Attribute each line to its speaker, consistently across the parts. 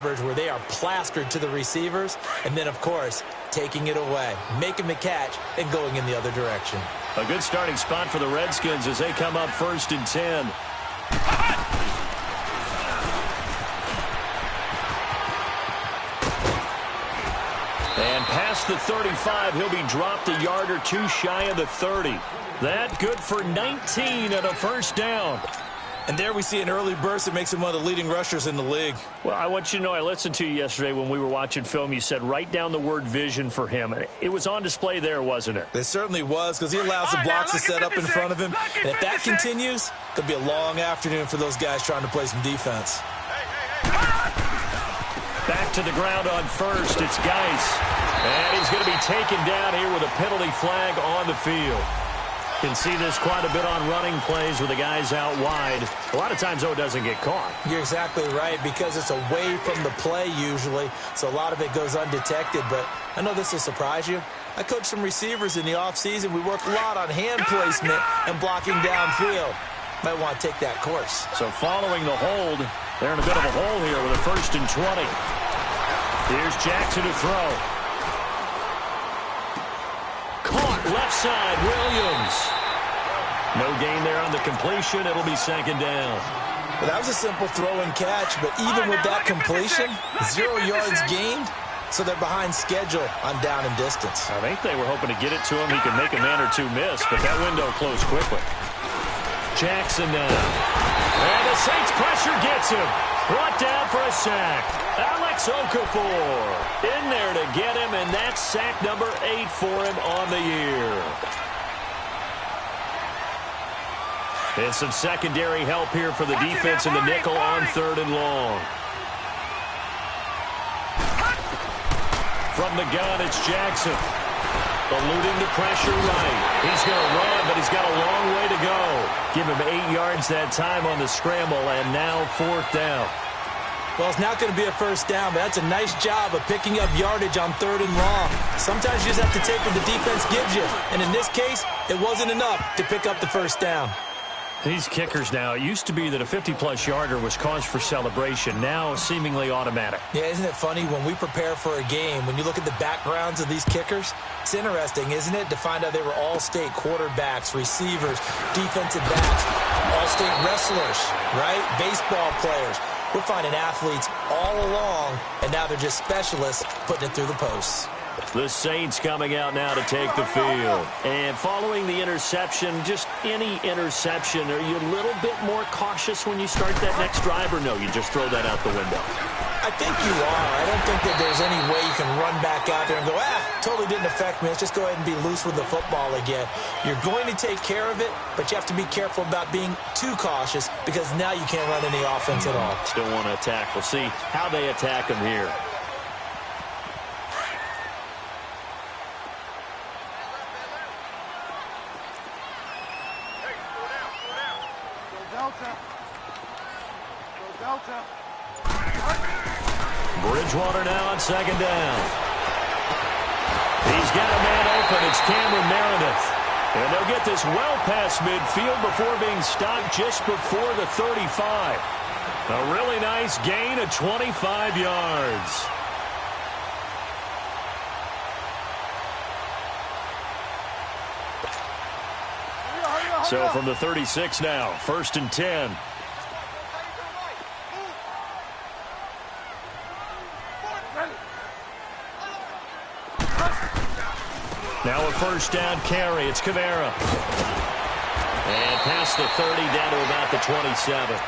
Speaker 1: where they are plastered to the receivers, and then, of course, taking it away, making the catch, and going in the other direction.
Speaker 2: A good starting spot for the Redskins as they come up 1st and 10. And past the 35, he'll be dropped a yard or two shy of the 30. That good for 19 and a first down.
Speaker 1: And there we see an early burst that makes him one of the leading rushers in the league.
Speaker 2: Well, I want you to know, I listened to you yesterday when we were watching film. You said write down the word vision for him. It was on display there, wasn't it?
Speaker 1: It certainly was, because he allows the blocks to set up in front of him. And if that continues, it'll be a long afternoon for those guys trying to play some defense.
Speaker 2: Back to the ground on first. It's Geis. And he's going to be taken down here with a penalty flag on the field. Can see this quite a bit on running plays with the guys out wide. A lot of times, though, it doesn't get caught.
Speaker 1: You're exactly right, because it's away from the play usually, so a lot of it goes undetected. But I know this will surprise you. I coached some receivers in the offseason. We work a lot on hand placement and blocking downfield. Might want to take that course.
Speaker 2: So following the hold, they're in a bit of a hole here with a 1st and 20. Here's Jackson to throw. Caught left side, Williams. No gain there on the completion. It'll be 2nd down.
Speaker 1: Well, that was a simple throw and catch, but even with that completion, 0 yards gained, so they're behind schedule on down and distance.
Speaker 2: I think they were hoping to get it to him. He could make a man or two miss, but that window closed quickly. Jackson now. And the Saints pressure gets him. Brought down for a sack. Alex Okafor in there to get him, and that's sack number 8 for him on the year. And some secondary help here for the defense in the nickel on 3rd and long. From the gun, it's Jackson. Eluding the pressure right. He's going to run, but he's got a long way to go. Give him 8 yards that time on the scramble, and now 4th down.
Speaker 1: Well, it's not going to be a first down, but that's a nice job of picking up yardage on 3rd and long. Sometimes you just have to take what the defense gives you, and in this case, it wasn't enough to pick up the first down.
Speaker 2: These kickers now, it used to be that a 50-plus yarder was cause for celebration. Now, seemingly automatic.
Speaker 1: Yeah, isn't it funny when we prepare for a game, when you look at the backgrounds of these kickers, it's interesting, isn't it, to find out they were all-state quarterbacks, receivers, defensive backs, all-state wrestlers, right? Baseball players. We're finding athletes all along, and now they're just specialists putting it through the posts.
Speaker 2: The Saints coming out now to take the field. And following the interception, just any interception, are you a little bit more cautious when you start that next drive, or no, you just throw that out the window?
Speaker 1: I think you are. I don't think that there's any way you can run back out there and go, totally didn't affect me. Let's just go ahead and be loose with the football again. You're going to take care of it, but you have to be careful about being too cautious, because now you can't run any offense at all.
Speaker 2: Still want to attack. We'll see how they attack them here. Bridgewater now on 2nd down. He's got a man open. It's Cameron Meredith. And they'll get this well past midfield before being stopped just before the 35. A really nice gain of 25 yards. So from the 36 now, 1st and 10. Now a 1st down carry. It's Kamara. And past the 30 down to about the 27.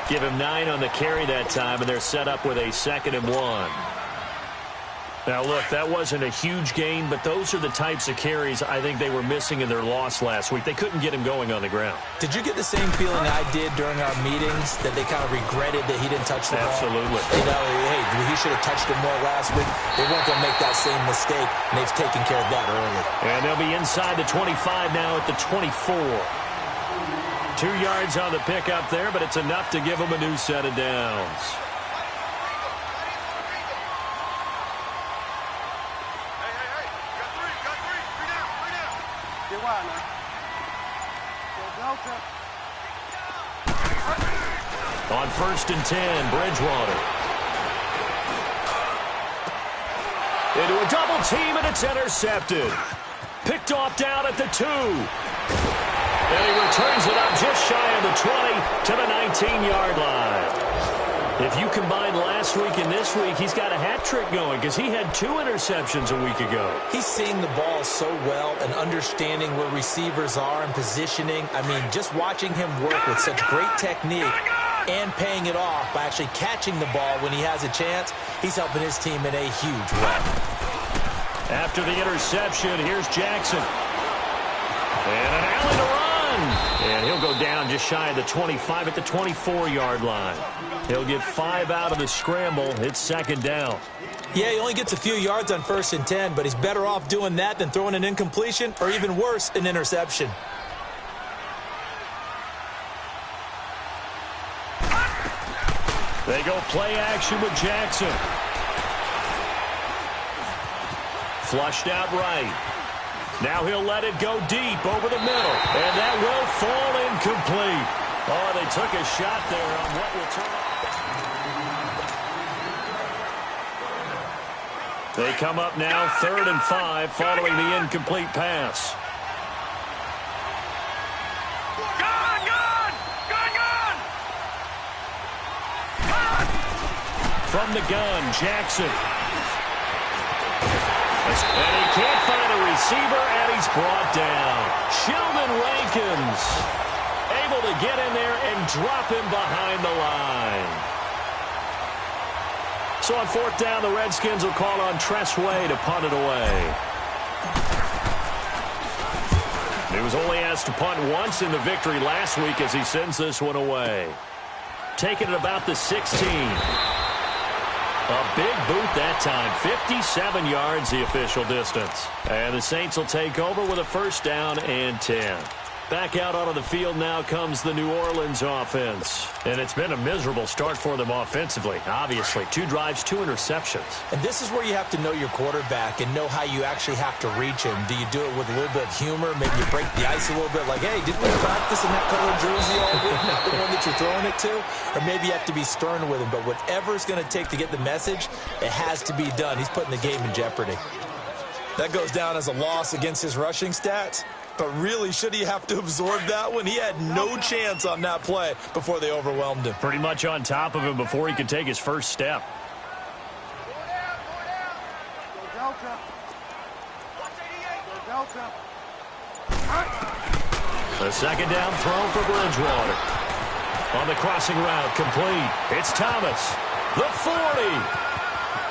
Speaker 2: Give him 9 on the carry that time, and they're set up with a 2nd and 1. Now, look, that wasn't a huge gain, but those are the types of carries I think they were missing in their loss last week. They couldn't get him going on the ground.
Speaker 1: Did you get the same feeling I did during our meetings, that they kind of regretted that he didn't touch the ball?
Speaker 2: Absolutely.
Speaker 1: You know, hey, he should have touched it more last week. They weren't going to make that same mistake, and they've taken care of that early.
Speaker 2: And they'll be inside the 25 now at the 24. 2 yards on the pickup there, but it's enough to give them a new set of downs. On 1st and 10, Bridgewater. Into a double team, and it's intercepted. Picked off down at the 2. And he returns it up just shy of the 20 to the 19-yard line. If you combine last week and this week, he's got a hat trick going because he had 2 interceptions a week ago.
Speaker 1: He's seeing the ball so well and understanding where receivers are and positioning. I mean, just watching him work with such great technique and paying it off by actually catching the ball when he has a chance, he's helping his team in a huge way.
Speaker 2: After the interception, here's Jackson. And an alley to run. And he'll go down just shy of the 25 at the 24-yard line. He'll get 5 out of the scramble. It's second down.
Speaker 1: Yeah, he only gets a few yards on 1st and 10, but he's better off doing that than throwing an incompletion or even worse, an interception.
Speaker 2: They go play action with Jackson. Flushed out right. Now he'll let it go deep over the middle. And that will fall incomplete. Oh, they took a shot there on what will turn out. They come up now 3rd and 5 following the incomplete pass. From the gun, Jackson. And he can't find a receiver, and he's brought down. Sheldon Rankins able to get in there and drop him behind the line. So on 4th down, the Redskins will call on Tressway to punt it away. He was only asked to punt once in the victory last week as he sends this one away. Taking it about the 16. A big boot that time. 57 yards the official distance. And the Saints will take over with a 1st down and 10. Back out onto the field now comes the New Orleans offense. And it's been a miserable start for them offensively, obviously. 2 drives, 2 interceptions.
Speaker 1: And this is where you have to know your quarterback and know how you actually have to reach him. Do you do it with a little bit of humor? Maybe you break the ice a little bit like, hey, didn't we practice in that colored jersey all week? Not the one that you're throwing it to? Or maybe you have to be stern with him. But whatever it's going to take to get the message, it has to be done. He's putting the game in jeopardy. That goes down as a loss against his rushing stats. But really, should he have to absorb that one? He had no chance on that play before they overwhelmed him.
Speaker 2: Pretty much on top of him before he could take his first step. The 2nd down throw for Bridgewater. On the crossing route, complete. It's Thomas. The 40.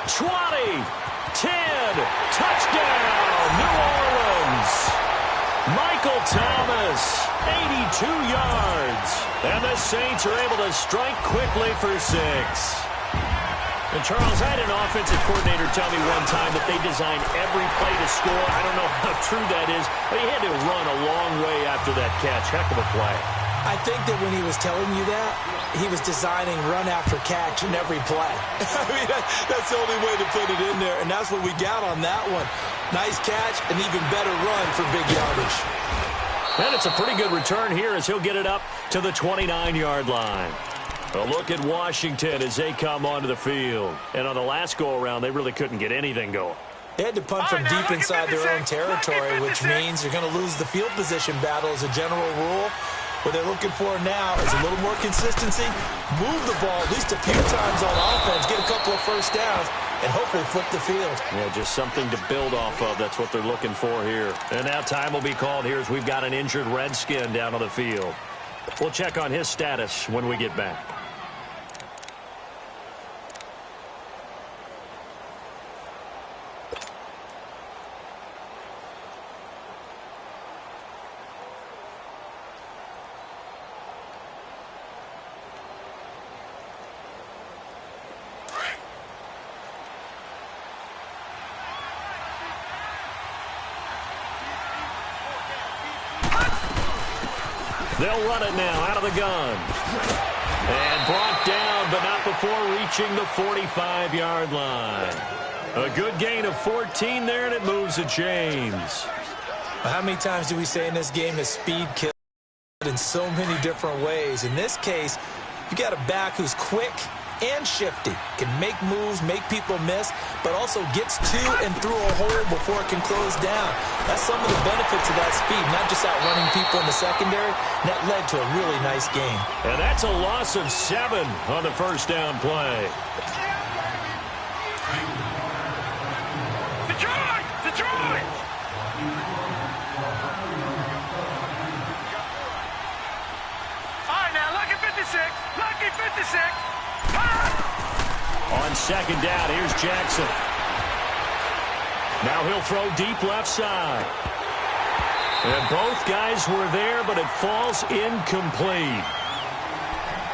Speaker 2: 20. 10. Touchdown, New Orleans. Michael Thomas, 82 yards. And the Saints are able to strike quickly for 6. And Charles, I had an offensive coordinator tell me one time that they design every play to score. I don't know how true that is, but he had to run a long way after that catch. Heck of a play.
Speaker 1: I think that when he was telling you that, he was designing run after catch in every play. I mean, that's the only way to put it in there, and that's what we got on that one. Nice catch, an even better run for big yardage.
Speaker 2: And it's a pretty good return here as he'll get it up to the 29-yard line. A look at Washington as they come onto the field. And on the last go-around, they really couldn't get anything going.
Speaker 1: They had to punt from deep inside their own territory, which means you're going to lose the field position battle as a general rule. What they're looking for now is a little more consistency, move the ball at least a few times on offense, get a couple of 1st downs, and hopefully flip the field.
Speaker 2: Yeah, just something to build off of. That's what they're looking for here. And now time will be called here as we've got an injured Redskin down on the field. We'll check on his status when we get back. They'll run it now out of the gun. And brought down, but not before reaching the 45-yard line. A good gain of 14 there, and it moves the chains.
Speaker 1: How many times do we say in this game that speed kills in so many different ways? In this case, you got a back who's quick and shifty, can make moves, make people miss, but also gets to and through a hole before it can close down. That's some of the benefits of that speed, not just outrunning people in the secondary. That led to a really nice gain.
Speaker 2: And that's a loss of 7 on the first down play.
Speaker 3: Detroit! Detroit! All right, now, lucky 56. Lucky 56.
Speaker 2: On second down, here's Jackson. Now he'll throw deep left side. And both guys were there, but it falls incomplete.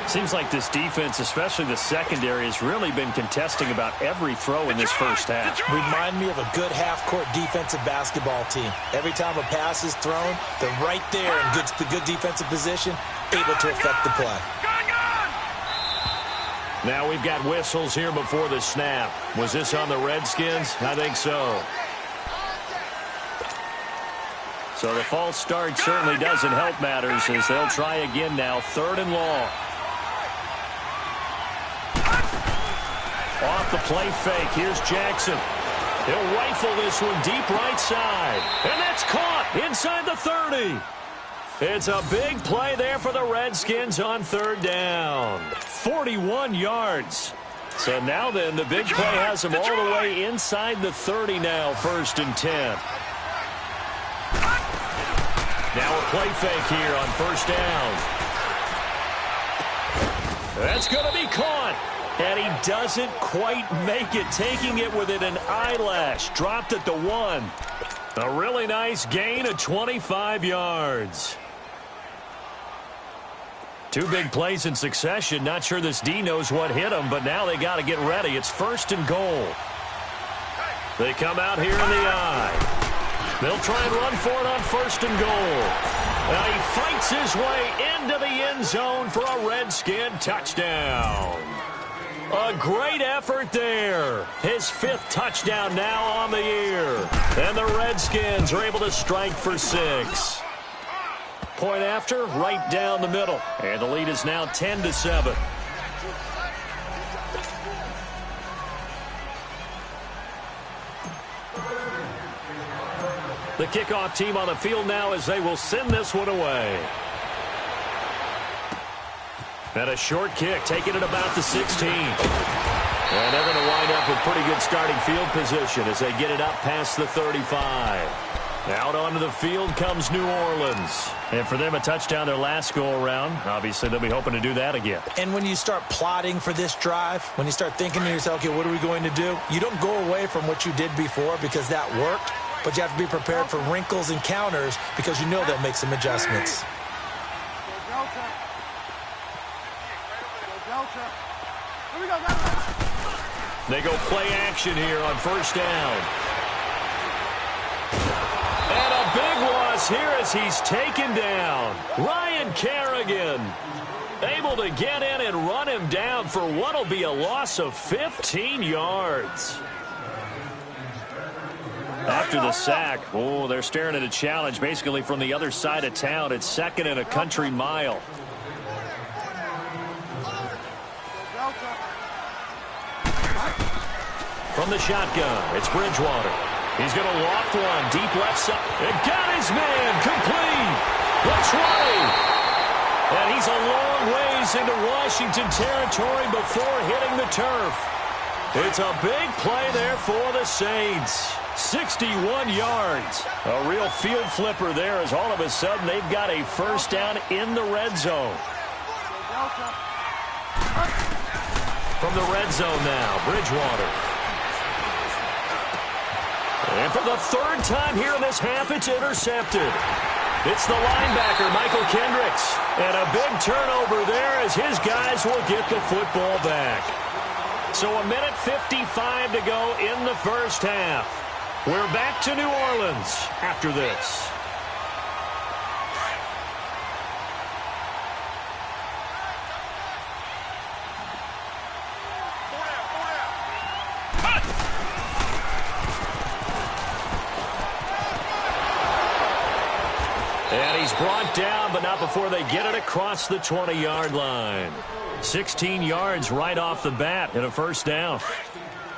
Speaker 2: Seems like this defense, especially the secondary, has really been contesting about every throw in this first half.
Speaker 1: Remind me of a good half-court defensive basketball team. Every time a pass is thrown, they're right there in good defensive position, able to affect the play.
Speaker 2: Now we've got whistles here before the snap. Was this on the Redskins? I think so. So the false start certainly doesn't help matters as they'll try again now. 3rd and long. Off the play fake. Here's Jackson. He'll rifle this one deep right side. And that's caught inside the 30. It's a big play there for the Redskins on 3rd down. 41 yards. So now then, the big play has them all the way inside the 30 now, 1st and 10. Now a play fake here on 1st down. That's going to be caught. And he doesn't quite make it, taking it within an eyelash. Dropped at the 1. A really nice gain of 25 yards. 2 big plays in succession. Not sure this D knows what hit him, but now they got to get ready. It's 1st and goal. They come out here in the eye. They'll try and run for it on 1st and goal. Now he fights his way into the end zone for a Redskin touchdown. A great effort there. His 5th touchdown now on the year. And the Redskins are able to strike for 6. Point after, right down the middle. And the lead is now 10-7. The kickoff team on the field now as they will send this one away. And a short kick, taking it about the 16. And they're going to wind up with pretty good starting field position as they get it up past the 35. Out onto the field comes New Orleans. And for them, a touchdown their last go-around. Obviously, they'll be hoping to do that again.
Speaker 1: And when you start plotting for this drive, when you start thinking to yourself, okay, what are we going to do? You don't go away from what you did before because that worked, but you have to be prepared for wrinkles and counters because you know they'll make some adjustments.
Speaker 2: They go play action here on 1st down. And a big loss here as he's taken down. Ryan Kerrigan able to get in and run him down for what will be a loss of 15 yards. After the sack, oh, they're staring at a challenge basically from the other side of town. It's 2nd and a country mile. From the shotgun, it's Bridgewater. He's going to loft one deep left side. And got his man complete. That's right. And he's a long ways into Washington territory before hitting the turf. It's a big play there for the Saints. 61 yards. A real field flipper there as all of a sudden they've got a 1st down in the red zone. From the red zone now, Bridgewater. And for the 3rd time here in this half, it's intercepted. It's the linebacker, Michael Kendricks. And a big turnover there as his guys will get the football back. So 1:55 to go in the first half. We're back to New Orleans after this. And he's brought down, but not before they get it across the 20-yard line. 16 yards right off the bat and a 1st down.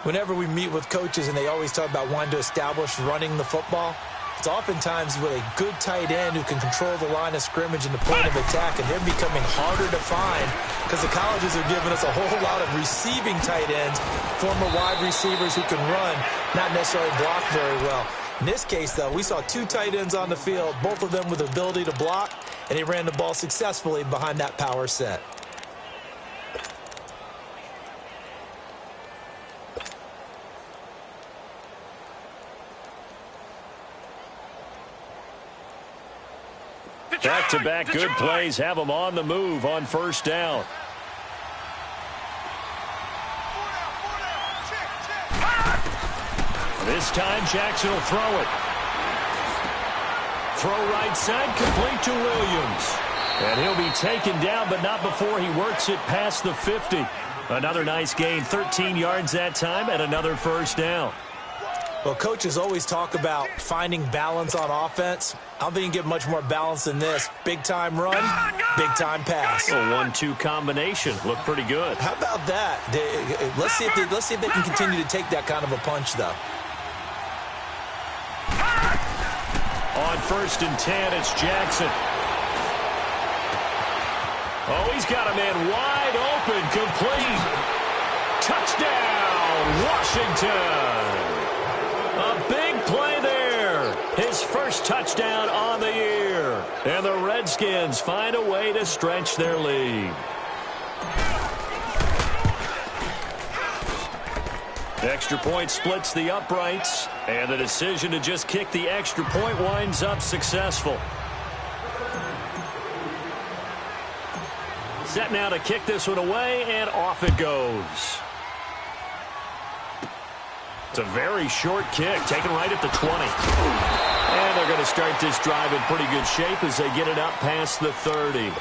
Speaker 1: Whenever we meet with coaches and they always talk about wanting to establish running the football, it's oftentimes with a good tight end who can control the line of scrimmage and the point of attack, and they're becoming harder to find because the colleges are giving us a whole lot of receiving tight ends, former wide receivers who can run, not necessarily block very well. In this case, though, we saw 2 tight ends on the field, both of them with the ability to block, and they ran the ball successfully behind that power set.
Speaker 2: Back-to-back good plays have them on the move on first down. This time Jackson will throw it. Throw right side, complete to Williams. And he'll be taken down, but not before he works it past the 50. Another nice gain, 13 yards that time, and another first down.
Speaker 1: Well, coaches always talk about finding balance on offense. I don't think you can get much more balance than this. Big-time run, big-time pass.
Speaker 2: A 1-2 combination. Looked pretty good.
Speaker 1: How about that? Let's see if they can continue to take that kind of a punch, though.
Speaker 2: On 1st and 10, it's Jackson. Oh, he's got a man wide open, complete. Touchdown, Washington. A big play there. His first touchdown on the year. And the Redskins find a way to stretch their lead. Extra point splits the uprights. And the decision to just kick the extra point winds up successful. Set now to kick this one away, and off it goes. It's a very short kick, taken right at the 20. And they're going to start this drive in pretty good shape as they get it up past the 30.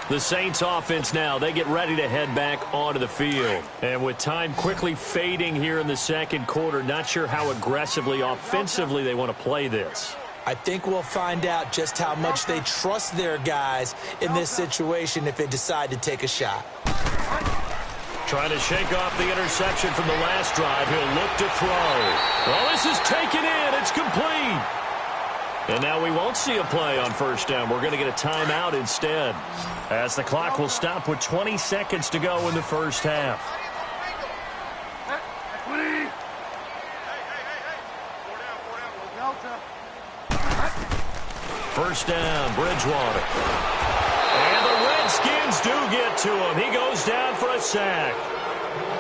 Speaker 2: The Saints offense now, they get ready to head back onto the field. And with time quickly fading here in the second quarter, not sure how aggressively, offensively they want to play this.
Speaker 1: I think we'll find out just how much they trust their guys in this situation if they decide to take a shot.
Speaker 2: Trying to shake off the interception from the last drive. He'll look to throw. Well, this is taken in. It's complete. And now we won't see a play on first down. We're going to get a timeout instead, as the clock will stop with 20 seconds to go in the first half. First down, Bridgewater. And the Redskins do get to him. He goes down for a sack.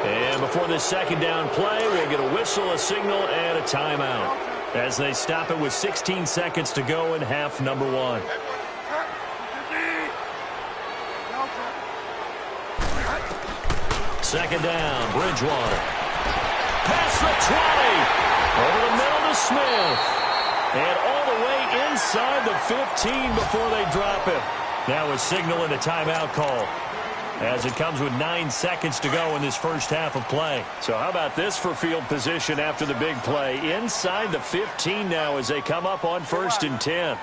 Speaker 2: And before this second down play, we'll get a whistle, a signal, and a timeout, as they stop it with 16 seconds to go in half number 1. Second down, Bridgewater. Past the 20. Over the middle to Smith. And all the way inside the 15 before they drop it. Now a signal and a timeout call, as it comes with 9 seconds to go in this first half of play. So how about this for field position after the big play? Inside the 15 now as they come up on 1st and 10.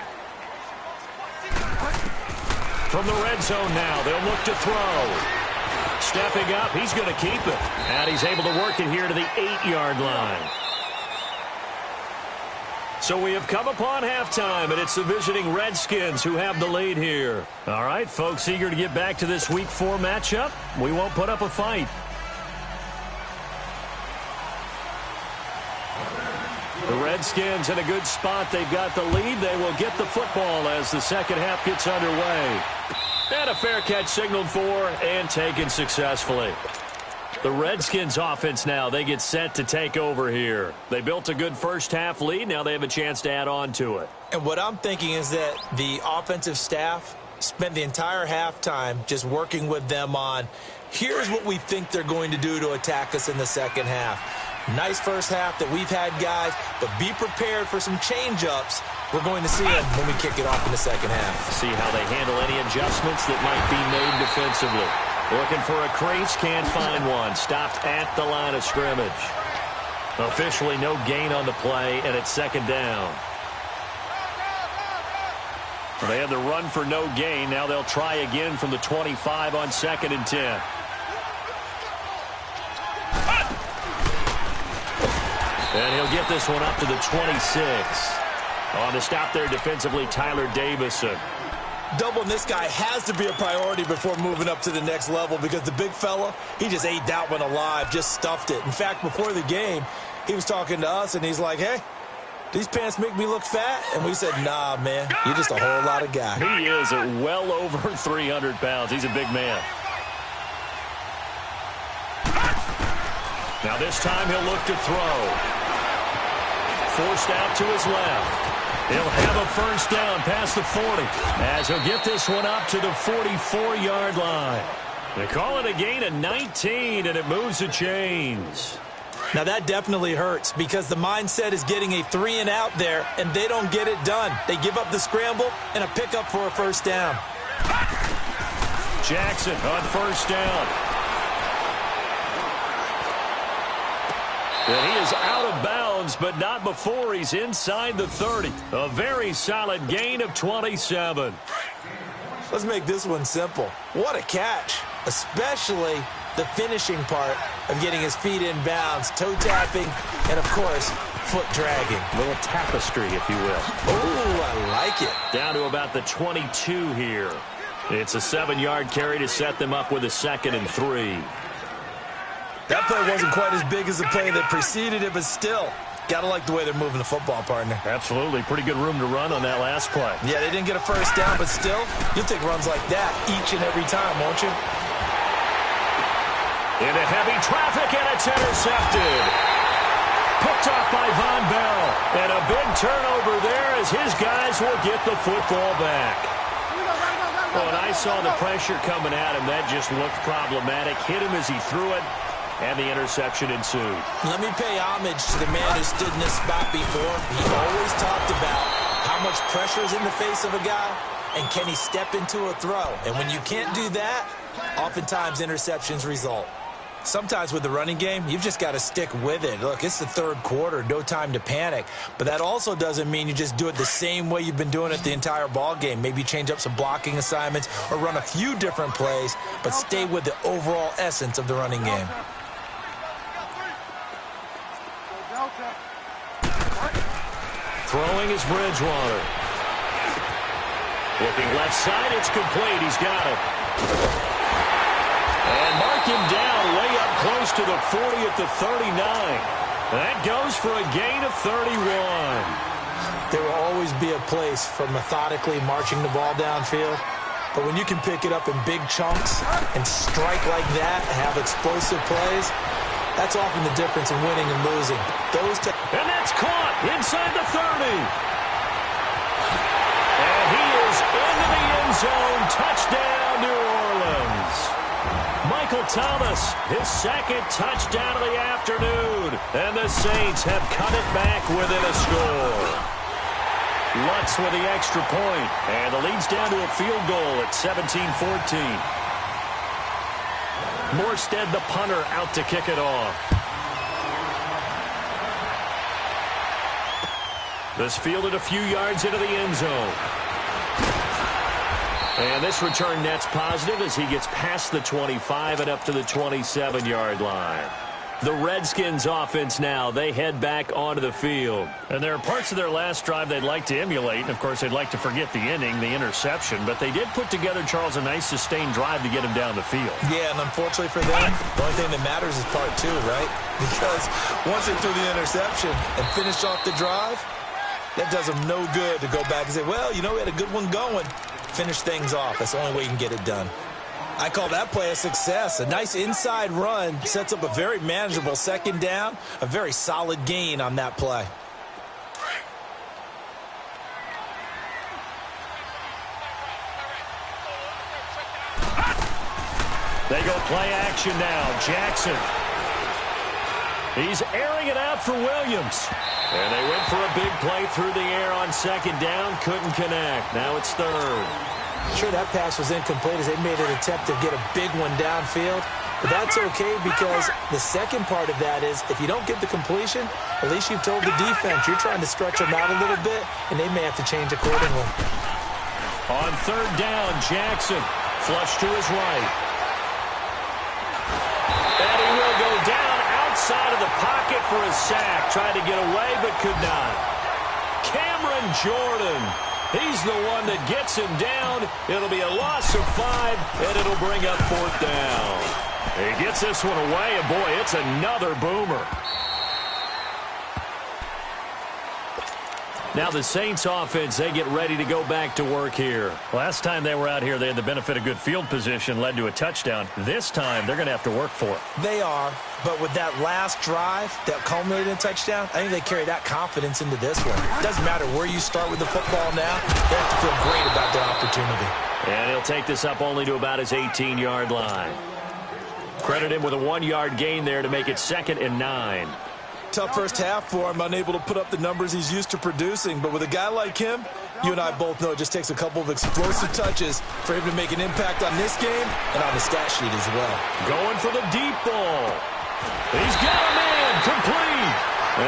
Speaker 2: From the red zone now, they'll look to throw. Stepping up, he's going to keep it. And he's able to work it here to the 8-yard line. So we have come upon halftime, and it's the visiting Redskins who have the lead here. All right, folks, eager to get back to this Week 4 matchup. We won't put up a fight. The Redskins in a good spot. They've got the lead. They will get the football as the second half gets underway. And a fair catch signaled for and taken successfully. The Redskins offense now, they get set to take over here. They built a good first half lead. Now they have a chance to add on to it.
Speaker 1: And what I'm thinking is that the offensive staff spent the entire halftime just working with them on, here's what we think they're going to do to attack us in the second half. Nice first half that we've had, guys, but be prepared for some change-ups. We're going to see them when we kick it off in the second half.
Speaker 2: See how they handle any adjustments that might be made defensively. Looking for a crease, can't find one. Stopped at the line of scrimmage. Officially no gain on the play, and it's second down. They had the run for no gain. Now they'll try again from the 25 on 2nd and 10. And he'll get this one up to the 26. On the stop there defensively, Tyler Davison.
Speaker 1: Doubling this guy has to be a priority before moving up to the next level because the big fella, he just ate that one alive, just stuffed it. In fact, before the game, he was talking to us, and he's like, hey, these pants make me look fat? And we said, nah, man, you're just a whole lot of guy.
Speaker 2: He is at well over 300 pounds. He's a big man. Now this time he'll look to throw. Forced out to his left. He'll have a first down past the 40 as he'll get this one up to the 44-yard line. They call it a gain of 19, and it moves the chains.
Speaker 1: Now that definitely hurts because the mindset is getting a 3-and-out there, and they don't get it done. They give up the scramble and a pickup for a first down.
Speaker 2: Jackson on first down. And he is out of bounds, but not before he's inside the 30. A very solid gain of 27.
Speaker 1: Let's make this one simple. What a catch, especially the finishing part of getting his feet in bounds, toe tapping, and, of course, foot dragging.
Speaker 2: A little tapestry, if you will.
Speaker 1: Ooh, I like it.
Speaker 2: Down to about the 22 here. It's a 7-yard carry to set them up with a 2nd and 3.
Speaker 1: That play wasn't quite as big as the play that preceded it, but still, got to like the way they're moving the football, partner.
Speaker 2: Absolutely. Pretty good room to run on that last play.
Speaker 1: Yeah, they didn't get a first down, but still, you'll take runs like that each and every time, won't you?
Speaker 2: Into heavy traffic, and it's intercepted. Picked off by Von Bell. And a big turnover there as his guys will get the football back. Well, and I saw the pressure coming at him. That just looked problematic. Hit him as he threw it. And the interception ensued.
Speaker 1: Let me pay homage to the man who stood in this spot before. He always talked about how much pressure is in the face of a guy, and can he step into a throw. And when you can't do that, oftentimes interceptions result. Sometimes with the running game, you've just got to stick with it. Look, it's the third quarter, no time to panic. But that also doesn't mean you just do it the same way you've been doing it the entire ball game. Maybe change up some blocking assignments or run a few different plays, but stay with the overall essence of the running game.
Speaker 2: Throwing is Bridgewater. Looking left side, it's complete. He's got it. And mark him down way up close to the 40 at the 39. That goes for a gain of 31.
Speaker 1: There will always be a place for methodically marching the ball downfield. But when you can pick it up in big chunks and strike like that, have explosive plays, that's often the difference in winning and losing.
Speaker 2: And that's caught inside the 30. And he is into the end zone. Touchdown, New Orleans. Michael Thomas, his 2nd touchdown of the afternoon. And the Saints have cut it back within a score. Lutz with the extra point. And the lead's down to a field goal at 17-14. Morstead, the punter, out to kick it off. This fielded a few yards into the end zone. And this return net's positive as he gets past the 25 and up to the 27-yard line. The Redskins offense now, they head back onto the field. And there are parts of their last drive they'd like to emulate. And, of course, they'd like to forget the inning, the interception. But they did put together, Charles, a nice sustained drive to get him down the field.
Speaker 1: Yeah, and unfortunately for them, the only thing that matters is part 2, right? Because once they threw the interception and finished off the drive, that does them no good to go back and say, well, you know, we had a good one going. Finish things off. That's the only way you can get it done. I call that play a success. A nice inside run sets up a very manageable 2nd down, a very solid gain on that play.
Speaker 2: They go play action now. Jackson. He's airing it out for Williams. And they went for a big play through the air on 2nd down. Couldn't connect. Now it's 3rd.
Speaker 1: Sure, that pass was incomplete as they made an attempt to get a big one downfield. But that's okay because the second part of that is if you don't get the completion, at least you've told the defense you're trying to stretch them out a little bit, and they may have to change accordingly.
Speaker 2: On 3rd down, Jackson. Flush to his right. And he will go down outside of the pocket. pocket for a sack. Tried to get away, but could not. Cameron Jordan. He's the one that gets him down. It'll be a loss of 5, and it'll bring up 4th down. He gets this one away, and boy, it's another boomer. Now the Saints offense, they get ready to go back to work here.
Speaker 4: Last time they were out here, they had the benefit of good field position, led to a touchdown. This time, they're going to have to work for it.
Speaker 1: They are, but with that last drive that culminated in a touchdown, I think they carry that confidence into this one. It doesn't matter where you start with the football now. They have to feel great about their opportunity.
Speaker 2: And he'll take this up only to about his 18-yard line. Credit him with a 1-yard gain there to make it 2nd and 9.
Speaker 1: Tough first half for him, unable to put up the numbers he's used to producing. But with a guy like him, you and I both know it just takes a couple of explosive touches for him to make an impact on this game and on the stat sheet as well.
Speaker 2: Going for the deep ball. He's got a man complete.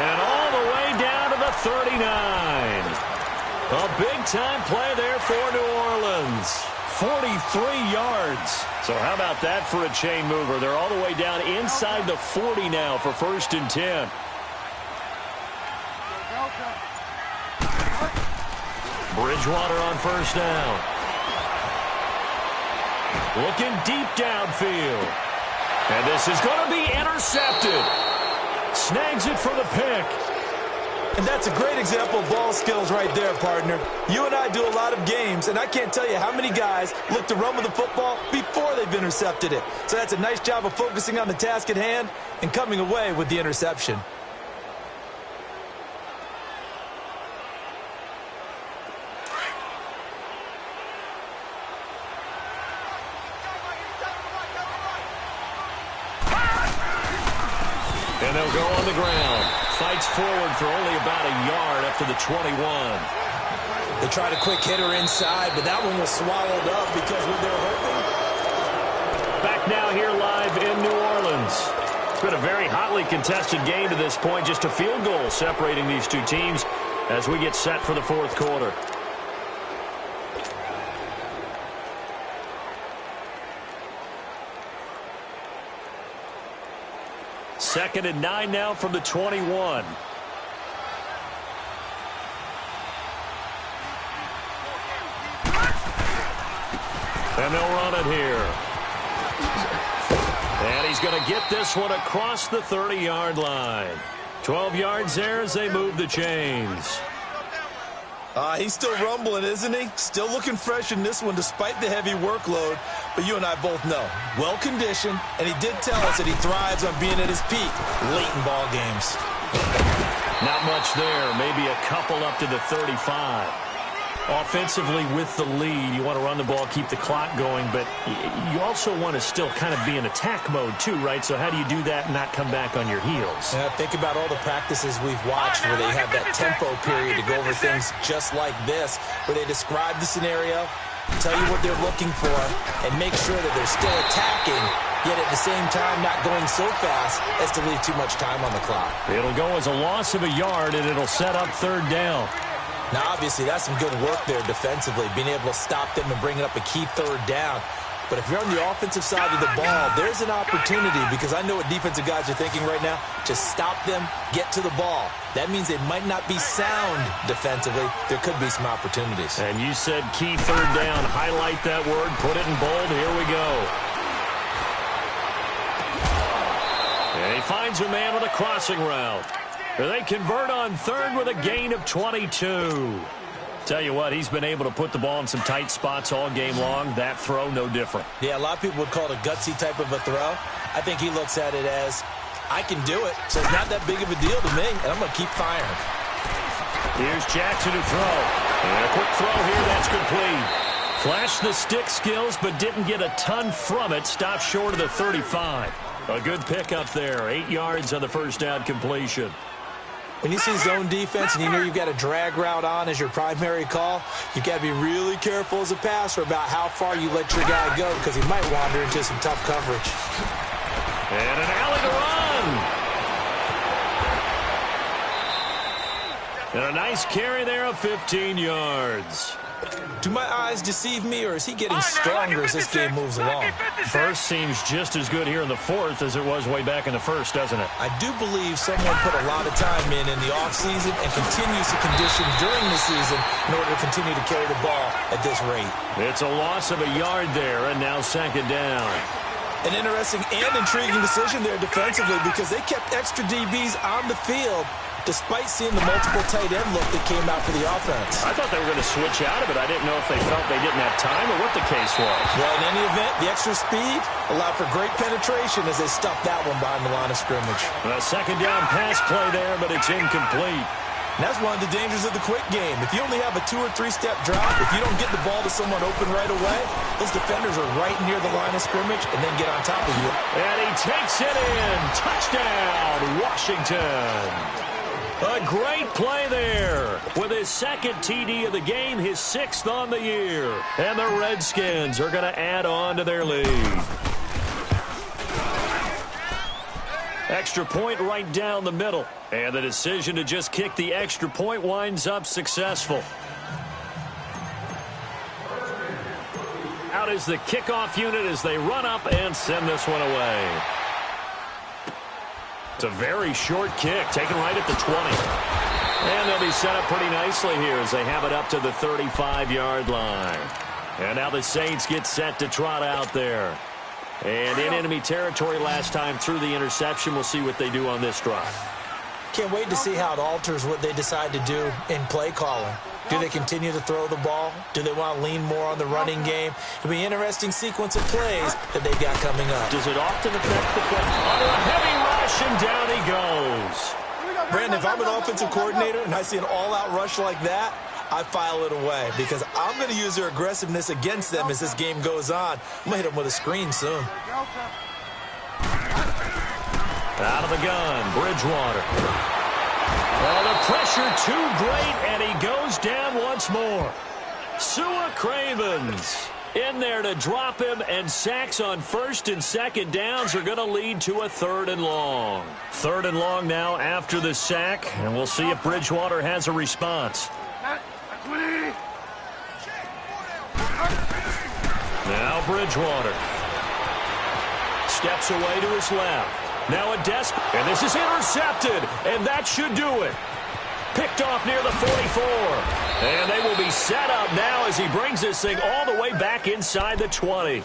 Speaker 2: And all the way down to the 39. A big-time play there for New Orleans. 43 yards. So how about that for a chain mover? They're all the way down inside the 40 now for 1st and 10. Bridgewater on 1st down. Looking deep downfield. And this is going to be intercepted. Snags it for the pick.
Speaker 1: And that's a great example of ball skills right there, partner. You and I do a lot of games, and I can't tell you how many guys look to run with the football before they've intercepted it. So that's a nice job of focusing on the task at hand and coming away with the interception.
Speaker 2: And they'll go on the ground. Fights forward for only about a yard up to the 21.
Speaker 1: They tried a quick hitter inside, but that one was swallowed up because when they're hoping.
Speaker 2: Back now here live in New Orleans. It's been a very hotly contested game to this point. Just a field goal separating these two teams as we get set for the 4th quarter. Second and 9 now from the 21. And they'll run it here. And he's going to get this one across the 30-yard line. 12 yards there as they move the chains.
Speaker 1: He's still rumbling, isn't he? Still looking fresh in this one despite the heavy workload. But you and I both know, well-conditioned, and he did tell us that he thrives on being at his peak late in ball games.
Speaker 2: Not much there. Maybe a couple up to the 35.
Speaker 4: Offensively with the lead, you want to run the ball, keep the clock going, but you also want to still kind of be in attack mode too, right? So how do you do that and not come back on your heels?
Speaker 1: Yeah, think about all the practices we've watched where they have that tempo period to go over things just like this, where they describe the scenario, tell you what they're looking for, and make sure that they're still attacking, yet at the same time not going so fast as to leave too much time on the clock.
Speaker 4: It'll go as a loss of a yard, and it'll set up 3rd down.
Speaker 1: Now, obviously, that's some good work there defensively, being able to stop them and bring it up a key 3rd down. But if you're on the offensive side of the ball, there's an opportunity, because I know what defensive guys are thinking right now. Just stop them, get to the ball. That means they might not be sound defensively. There could be some opportunities.
Speaker 2: And you said key 3rd down. Highlight that word. Put it in bold. Here we go. And he finds a man with a crossing route. They convert on 3rd with a gain of 22. Tell you what, he's been able to put the ball in some tight spots all game long. That throw, no different.
Speaker 1: Yeah, a lot of people would call it a gutsy type of a throw. I think he looks at it as, I can do it, so it's not that big of a deal to me, and I'm going to keep firing.
Speaker 2: Here's Jackson to throw. And a quick throw here, that's complete. Flashed the stick skills, but didn't get a ton from it. Stopped short of the 35. A good pickup there. 8 yards on the 1st down completion.
Speaker 1: When you see zone defense and you know you've got a drag route on as your primary call, you've got to be really careful as a passer about how far you let your guy go, because he might wander into some tough coverage.
Speaker 2: And an alley to run. And a nice carry there of 15 yards.
Speaker 1: Do my eyes deceive me, or is he getting stronger as this game moves along?
Speaker 4: First seems just as good here in the fourth as it was way back in the first, doesn't it?
Speaker 1: I do believe someone put a lot of time in the offseason and continues to condition during the season in order to continue to carry the ball at this rate.
Speaker 2: It's a loss of a yard there, and now second down.
Speaker 1: An interesting and intriguing decision there defensively because they kept extra DBs on the field despite seeing the multiple tight end look that came out for the offense.
Speaker 2: I thought they were going to switch out of it. I didn't know if they felt they didn't have time or what the case was.
Speaker 1: Well, in any event, the extra speed allowed for great penetration as they stuffed that one behind the line of scrimmage.
Speaker 2: A second down pass play there, but it's incomplete.
Speaker 1: And that's one of the dangers of the quick game. If you only have a 2- or 3-step drop, if you don't get the ball to someone open right away, those defenders are right near the line of scrimmage and then get on top of you.
Speaker 2: And he takes it in. Touchdown, Washington. A great play there with his second TD of the game, his 6th on the year. And the Redskins are going to add on to their lead. Extra point right down the middle. And the decision to just kick the extra point winds up successful. Out is the kickoff unit as they run up and send this one away. It's a very short kick, taken right at the 20. And they'll be set up pretty nicely here as they have it up to the 35-yard line. And now the Saints get set to trot out there. And in enemy territory last time through the interception. We'll see what they do on this drive.
Speaker 1: Can't wait to see how it alters what they decide to do in play calling. Do they continue to throw the ball? Do they want to lean more on the running game? It'll be an interesting sequence of plays that they've got coming up.
Speaker 2: Does it often affect the play? Under a heavy rush, and down he goes.
Speaker 1: Brandon, if I'm an offensive coordinator and I see an all-out rush like that, I file it away because I'm going to use their aggressiveness against them as this game goes on. I'm going to hit them with a screen soon.
Speaker 2: Out of the gun, Bridgewater. Well, the pressure too great, and he goes down once more. Sua Cravens in there to drop him, and sacks on 1st and 2nd downs are going to lead to a 3rd and long. 3rd and long now after the sack, and we'll see if Bridgewater has a response. Now Bridgewater steps away to his left. Now a desperate, and this is intercepted, and that should do it. Picked off near the 44. And they will be set up now as he brings this thing all the way back inside the 20.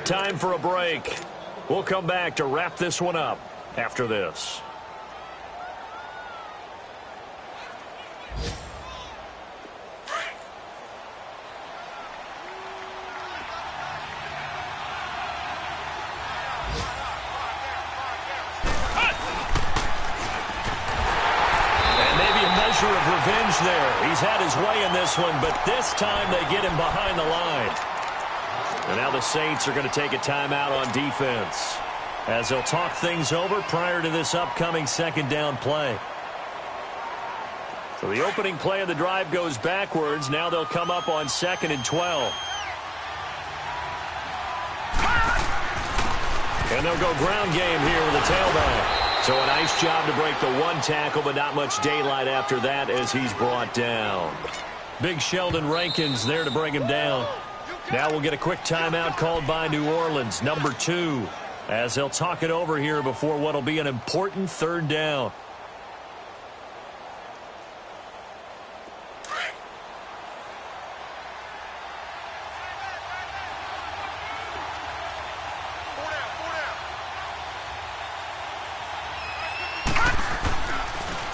Speaker 2: Time for a break. We'll come back to wrap this one up after this. Of revenge there. He's had his way in this one, but this time they get him behind the line. And now the Saints are going to take a timeout on defense as they'll talk things over prior to this upcoming 2nd down play. So the opening play of the drive goes backwards. Now they'll come up on 2nd and 12. And they'll go ground game here with a tailback. So a nice job to break the one tackle, but not much daylight after that as he's brought down. Big Sheldon Rankins there to bring him down. Now we'll get a quick timeout called by New Orleans, number 2, as they'll talk it over here before what'll be an important 3rd down.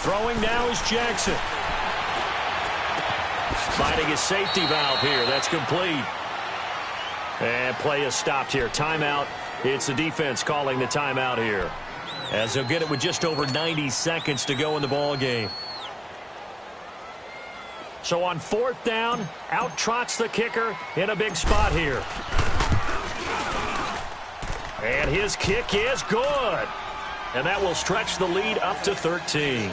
Speaker 2: Throwing now is Jackson. Finding his safety valve here. That's complete. And play is stopped here. Timeout. It's the defense calling the timeout here, as they'll get it with just over 90 seconds to go in the ball game. So on 4th down, out trots the kicker in a big spot here. And his kick is good. And that will stretch the lead up to 13.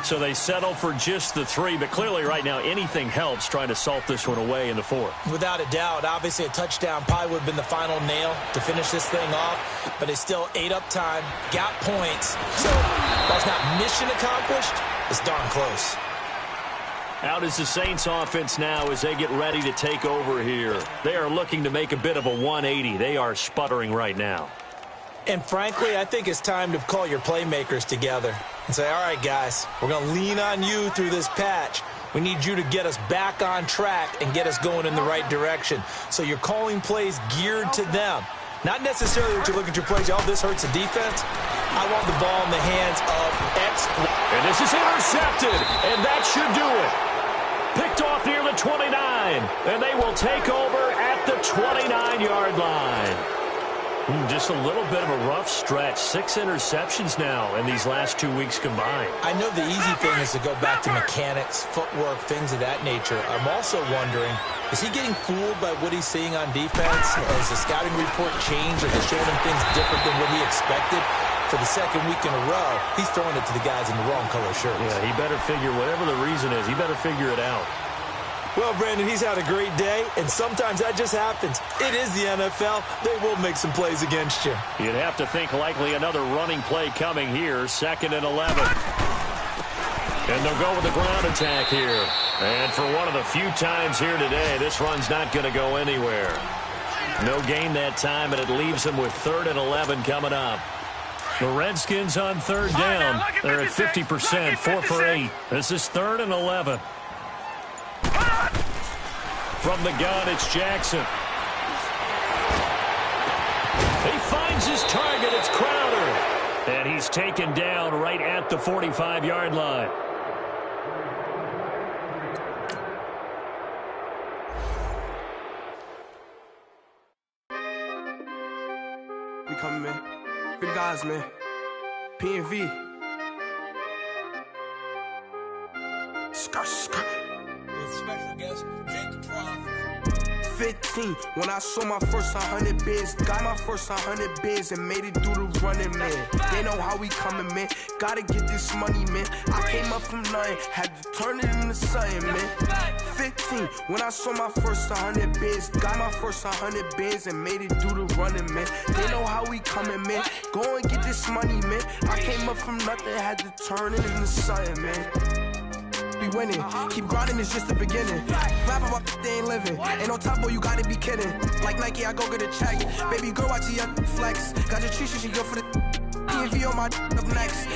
Speaker 2: So they settle for just the 3, but clearly right now anything helps trying to salt this one away in the 4th.
Speaker 1: Without a doubt, obviously a touchdown probably would have been the final nail to finish this thing off, but they still ate up time, got points. So while it's not mission accomplished, it's darn close.
Speaker 2: Out is the Saints offense now as they get ready to take over here. They are looking to make a bit of a 180. They are sputtering right now.
Speaker 1: And frankly, I think it's time to call your playmakers together and say, all right, guys, we're going to lean on you through this patch. We need you to get us back on track and get us going in the right direction. So you're calling plays geared to them. Not necessarily that you look at your plays, oh, this hurts the defense. I want the ball in the hands of X.
Speaker 2: And this is intercepted, and that should do it. Picked off near the 29, and they will take over at the 29-yard line.
Speaker 4: Just a little bit of a rough stretch. 6 interceptions now in these last 2 weeks combined.
Speaker 1: I know the easy thing is to go back to mechanics, footwork, things of that nature. I'm also wondering, is he getting fooled by what he's seeing on defense? Has the scouting report changed? Are they showing him things different than what he expected? For the second week in a row, he's throwing it to the guys in the wrong color shirts.
Speaker 2: Yeah, he better figure, whatever the reason is, he better figure it out.
Speaker 1: Well, Brandon, he's had a great day, and sometimes that just happens. It is the NFL. They will make some plays against you.
Speaker 2: You'd have to think likely another running play coming here, 2nd and 11. And they'll go with the ground attack here. And for one of the few times here today, this run's not going to go anywhere. No gain that time, and it leaves them with 3rd and 11 coming up.
Speaker 4: The Redskins on 3rd down. They're at 50%, 4 for 8. This is 3rd and 11.
Speaker 2: From the gun, it's Jackson. He finds his target. It's Crowder.
Speaker 4: And he's taken down right at the 45-yard line.
Speaker 5: We coming, man. Free the guys, man. P&V. Skirt, skirt.
Speaker 1: Special guest, Jake
Speaker 5: 15, when I saw my first 100 bids, got my first 100 bids and made it through the running, man. They know how we coming, man. Gotta get this money, man. I came up from nothing, had to turn it into something, man. 15, when I saw my first 100 bids, got my first 100 bids and made it through the running, man. They know how we coming, man. Go and get this money, man. I came up from nothing, had to turn it into something, man. Winning. Keep grinding, it's just the beginning. Rap about they ain't living. Ain't no top boy, you gotta be kidding. Like Nike, I go get a check. Baby girl, watch your flex. Got your tree, she go for the PV on my up next.